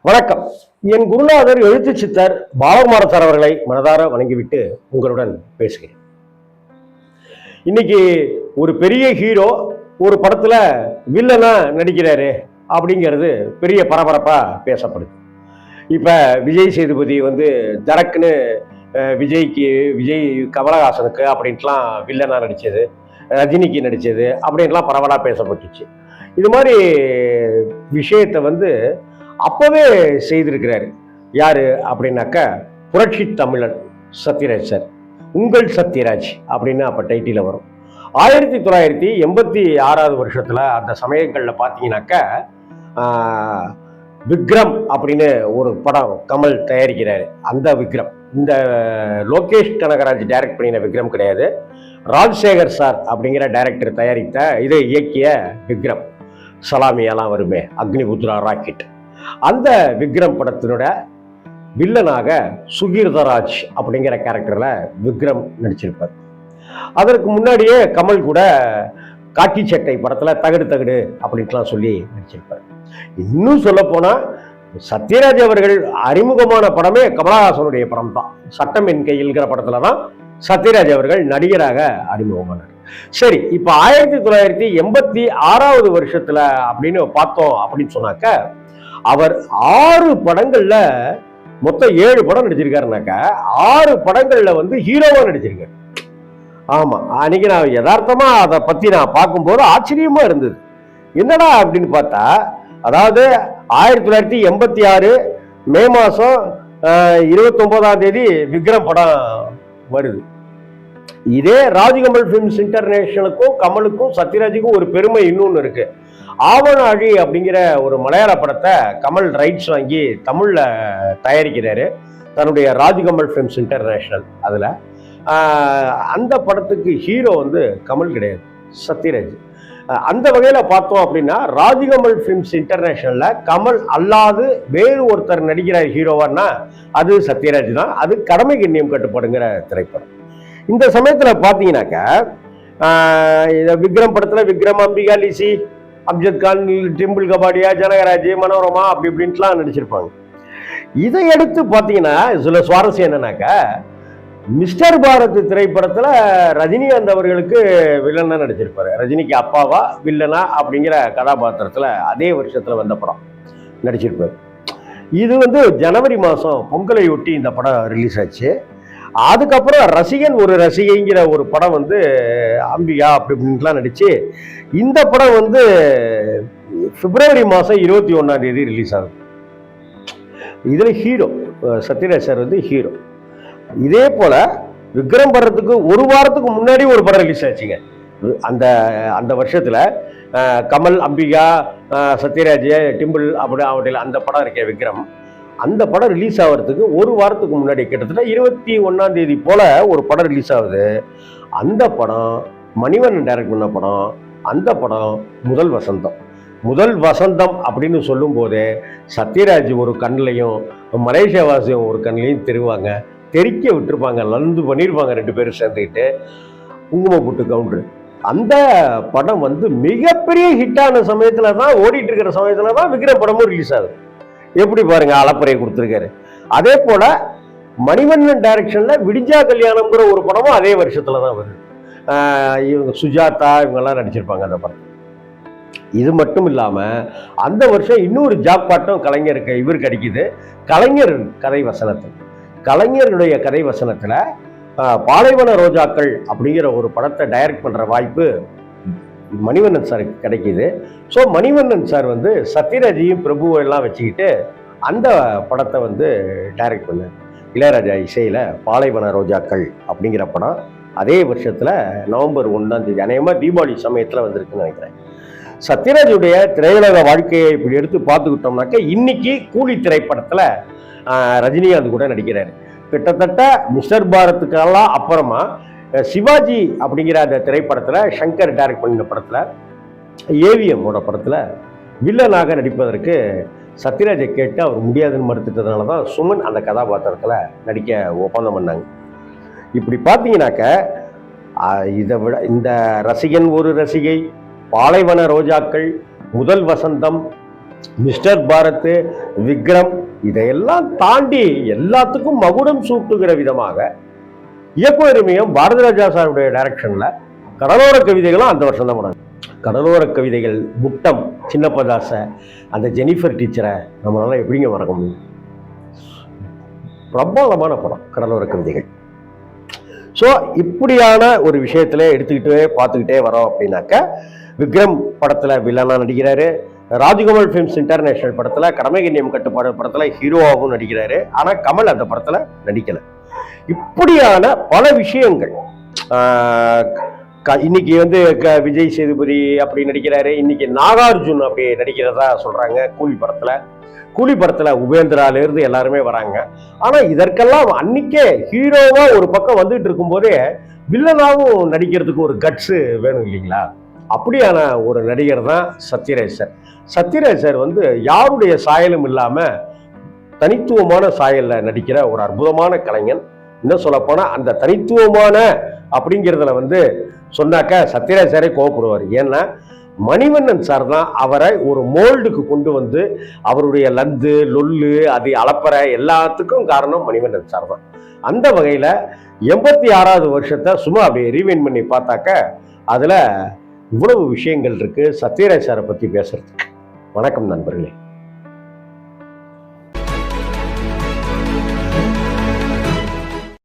வணக்கம். என் குருநாதர் எழுத்து சித்தர் பாலகுமார சார் அவர்களை மனதார வணங்கிவிட்டு உங்களுடன் பேசுகிறேன். இன்னைக்கு ஒரு பெரிய ஹீரோ ஒரு படத்துல வில்லனா நடிக்கிறாரு அப்படிங்கிறது பெரிய பரபரப்பா பேசப்படுது. இப்ப விஜய் சேதுபதி ஜரக்குன்னு விஜய் கமலஹாசனுக்கு அப்படின்ட்டுலாம் வில்லனா நடிச்சது, ரஜினிக்கு நடிச்சது அப்படின்ட்டுலாம் பரவலா பேசப்பட்டுச்சு. இது மாதிரி விஷயத்தை அப்பவே செய்திருக்கிறாரு. யாரு அப்படின்னாக்கா புரட்சி தமிழன் சத்யராஜ் சார். உங்கள் சத்யராஜ் அப்படின்னு அப்ப டைட்டில வரும். 1986 வருஷத்துல அந்த சமயங்கள்ல பாத்தீங்கன்னாக்கா விக்ரம் அப்படின்னு ஒரு படம் கமல் தயாரிக்கிறாரு. அந்த விக்ரம் இந்த லோகேஷ் கனகராஜ் டைரக்ட் பண்ணின விக்ரம் கிடையாது. ராஜசேகர் சார் அப்படிங்கிற டைரக்டர் தயாரித்த இதை இயக்கிய விக்ரம். சலாமியெல்லாம் வருமே, அக்னிபுத்ரா ராக்கெட். அந்த விக்ரம் படத்தினோட வில்லனாக சுகீர்தராஜ் அப்படிங்கிற கேரக்டர்ல விக்ரம் நடிச்சிருப்பார். அதற்கு முன்னாடியே கமல் கூட காக்கி சட்டை படத்துல தகடு தகடு அப்படின்ட்டுலாம் சொல்லி நடிச்சிருப்பார். இன்னும் சொல்ல போனா சத்யராஜ் அவர்கள் அறிமுகமான படமே கமலஹாசனுடைய படம் தான். சட்டம் என் கையில்ங்கிற படத்துலதான் சத்யராஜ் அவர்கள் நடிகராக அறிமுகமானார். சரி, இப்ப 1986 வருஷத்துல அப்படின்னு பார்த்தோம் அப்படின்னு சொன்னாக்க அவர் 6 படங்கள்ல மொத்தம் 7 படம் நடிச்சிருக்காருனாக்கா 6 படங்கள்ல ஹீரோவா நடிச்சிருக்காரு. ஆமா, அன்னைக்கு நான் யதார்த்தமா அதை பத்தி நான் பார்க்கும்போது ஆச்சரியமா இருந்தது. என்னடா அப்படின்னு பார்த்தா, அதாவது 1986 மே மாசம் 29ஆம் தேதி விக்ரம் படம் வருது. இதே ராஜ்கமல் பிலிம்ஸ் இன்டர்நேஷனலுக்கும் கமலுக்கும் சத்யராஜுக்கும் ஒரு பெருமை இன்னொன்னு இருக்கு. ஆவணாழி அப்படிங்கிற ஒரு மலையாள படத்தை கமல் ரைட்ஸ் வாங்கி தமிழ்ல தயாரிக்கிறாரு, தன்னுடைய ராஜ்கமல் பிலிம்ஸ் இன்டர்நேஷனல். அதுல அந்த படத்துக்கு ஹீரோ கமல் கிடையாது, சத்யராஜ். அந்த வகையில பார்த்தோம் அப்படின்னா ராஜ்கமல் பிலிம்ஸ் இன்டர்நேஷனல்ல கமல் அல்லாது வேறு ஒருத்தர் நடிக்கிற ஹீரோவான்னா அது சத்யராஜ் தான். அது கடமை கண்ணியம் கட்டுப்படுங்கிற திரைப்படம். இந்த சமயத்துல பாத்தீங்கன்னாக்கா விக்ரம் படத்துல விக்ரம், அம்பிகா, லிசி, அம்ஜத் கான், டிம்பிள் கபாடியா, ஜனகராஜ், மனோரமா அப்படி இப்படின்ட்டுலாம் நடிச்சிருப்பாங்க. இதை எடுத்து பார்த்தீங்கன்னா சில சுவாரஸ்யம் என்னன்னாக்கா, மிஸ்டர் பாரத் திரைப்படத்துல ரஜினிகாந்த் அவர்களுக்கு வில்லனா நடிச்சிருப்பாரு. ரஜினிக்கு அப்பாவா வில்லனா அப்படிங்கிற கதாபாத்திரத்துல அதே வருஷத்துல வந்த படம் நடிச்சிருப்பாரு. இது ஜனவரி மாசம் பொங்கலை ஒட்டி இந்த படம் ரிலீஸ் ஆச்சு. அதுக்கப்புறம் ரசிகன் ஒரு ரசிகைங்கிற ஒரு படம் அம்பிகா அப்படி இப்படின்லாம் நடிச்சு இந்த படம் பிப்ரவரி மாசம் 21ஆம் தேதி ரிலீஸ் ஆகுது. இதுல ஹீரோ சத்யராஜ் சார் ஹீரோ. இதே போல விக்ரம் படத்துக்கு ஒரு வாரத்துக்கு முன்னாடி ஒரு படம் ரிலீஸ் ஆச்சுங்க. அந்த அந்த வருஷத்துல கமல், அம்பிகா, சத்யராஜ், டிம்பிள் அப்படி அவட்டில் அந்த படம் இருக்க விக்ரம். அந்த படம் ரிலீஸ் ஆகிறதுக்கு ஒரு வாரத்துக்கு முன்னாடி கிட்டத்தட்ட 21ஆம் தேதி போல ஒரு படம் ரிலீஸ் ஆகுது. அந்த படம் மணிவண்ணன் டைரக்ட் பண்ண படம். அந்த படம் முதல் வசந்தம். முதல் வசந்தம் அப்படின்னு சொல்லும் போதே சத்யராஜ் ஒரு கண்ணிலையும் மலேசியா வாசியம் ஒரு கண்ணிலையும் தெரிக்க விட்டுருப்பாங்க, லந்து பண்ணியிருப்பாங்க 2 பேரும் சேர்ந்துக்கிட்டு. குங்குமப்புட்டு கவுண்டர் அந்த படம் மிகப்பெரிய ஹிட்டான சமயத்துல தான், ஓடிட்டு இருக்கிற சமயத்துல தான் விக்ரம் படமும் ரிலீஸ் ஆகுது. எப்படி பாருங்க, அளப்பறையை கொடுத்துருக்காரு. அதே போல மணிவண்ணன் டைரக்ஷன்ல விடிஞ்சா கல்யாணம்ங்கிற ஒரு படமும் அதே வருஷத்துலதான் வருது. இவங்க சுஜாதா இவங்கெல்லாம் நடிச்சிருப்பாங்க அந்த படம். இது மட்டும் இல்லாம அந்த வருஷம் இன்னொரு ஜாக் பாட்டம் கலைஞருக்கு இவருக்கு அடிக்குது. கலைஞர் கதை வசனத்தில், கலைஞருடைய கதை வசனத்துல பாலைவன ரோஜாக்கள் அப்படிங்கிற ஒரு படத்தை டைரக்ட் பண்ற வாய்ப்பு மணிவண்ணன் சாருக்கு கிடைக்குது. ஸோ மணிவண்ணன் சார் சத்யராஜையும் பிரபுவை எல்லாம் வச்சுக்கிட்டு அந்த படத்தை டைரக்ட் பண்ணார். இளையராஜா இசையில பாலைவன ரோஜாக்கள் அப்படிங்கிற படம் அதே வருஷத்துல நவம்பர் 1ஆம் தேதி அநேகமா தீபாவளி சமயத்துல வந்திருக்குன்னு நினைக்கிறேன். சத்யராஜுடைய திரையுலக வாழ்க்கையை இப்படி எடுத்து பார்த்துக்கிட்டோம்னாக்க இன்னைக்கு கூலி திரைப்படத்துல ரஜினிகாந்த் கூட நடிக்கிறாரு. கிட்டத்தட்ட மிஸ்டர் பாரத்துக்கெல்லாம் அப்புறமா சிவாஜி அப்படிங்கிற அந்த திரைப்படத்துல சங்கர் டைரக்ட் பண்ணின படத்துல ஏவிஎம்மோட படத்துல வில்லனாக நடிப்பதற்கு சத்யராஜை கேட்டு அவர் முடியாதுன்னு மறுத்துட்டதுனால தான் சுமன் அந்த கதாபாத்திரத்துல நடிக்க ஒப்பந்தம் பண்ணாங்க. இப்படி பார்த்தீங்கன்னாக்க இதை விட இந்த ரசிகன் ஒரு ரசிகை, பாலைவன ரோஜாக்கள், முதல் வசந்தம், மிஸ்டர் பாரத், விக்ரம் இதையெல்லாம் தாண்டி எல்லாத்துக்கும் மகுடம் சூட்டுகிற விதமாக இயக்குனரிமையும் பாரதிராஜா சாருடைய டைரக்ஷன்ல கடலோர கவிதைகளும் அந்த வருஷம் தான் போனாங்க. கடலோர கவிதைகள், முட்டம், சின்னப்பதாச, அந்த ஜெனிஃபர் டீச்சரை நம்மளால எப்படிங்க மறக்க முடியும்? பிரபலமான படம் கடலோர கவிதைகள். ஸோ இப்படியான ஒரு விஷயத்துல எடுத்துக்கிட்டே பார்த்துக்கிட்டே வரோம் அப்படின்னாக்க, விக்ரம் படத்துல வில்லனா நடிக்கிறாரு, ராஜ்கமல் ஃபிலிம்ஸ் இன்டர்நேஷனல் படத்துல கடமைகண்ணியம் கட்டுப்பாடு படத்துல ஹீரோவாகவும் நடிக்கிறாரு. ஆனா கமல் அந்த படத்துல நடிக்கல. இப்படியான பல விஷயங்கள். இன்னைக்கு வந்து விஜய் சேதுபதி அப்படி நடிக்கிறாரு, இன்னைக்கு நாகார்ஜுன் அப்படி நடிக்கிறதா சொல்றாங்க. கூலி படத்துல உபேந்திரால இருந்து எல்லாருமே வராங்க. ஆனா இதற்கெல்லாம் அன்னைக்கே ஹீரோவா ஒரு பக்கம் வந்துட்டு இருக்கும் போதே வில்லனாவும் நடிக்கிறதுக்கு ஒரு கட்ஸ் வேணும் இல்லைங்களா? அப்படியான ஒரு நடிகர் தான் சத்யராஜ் சார். சத்யராஜ் சார் வந்து யாருடைய சாயலும் இல்லாம தனித்துவமான சாயல்ல நடிக்கிற ஒரு அற்புதமான கலைஞன். இன்னும் சொல்ல போனா அந்த தனித்துவமான அப்படிங்கிறதுல வந்து சொன்னாக்க சத்யராஜ் சாரே கோவப்படுவார். ஏன்னா மணிவண்ணன் சார் தான் அவரை ஒரு மோல்டுக்கு கொண்டு வந்து அவருடைய லந்து லொல்லு அது அளப்பற எல்லாத்துக்கும் காரணம் மணிவண்ணன் சார் தான். அந்த வகையில 86வது வருஷத்தை சும்மா அப்படியே ரீவைண்ட் பண்ணி பார்த்தாக்க அதுல இவ்வளவு விஷயங்கள் இருக்கு சத்யராஜ் சாரை பத்தி பேசுறதுக்கு. வணக்கம் நண்பர்களே.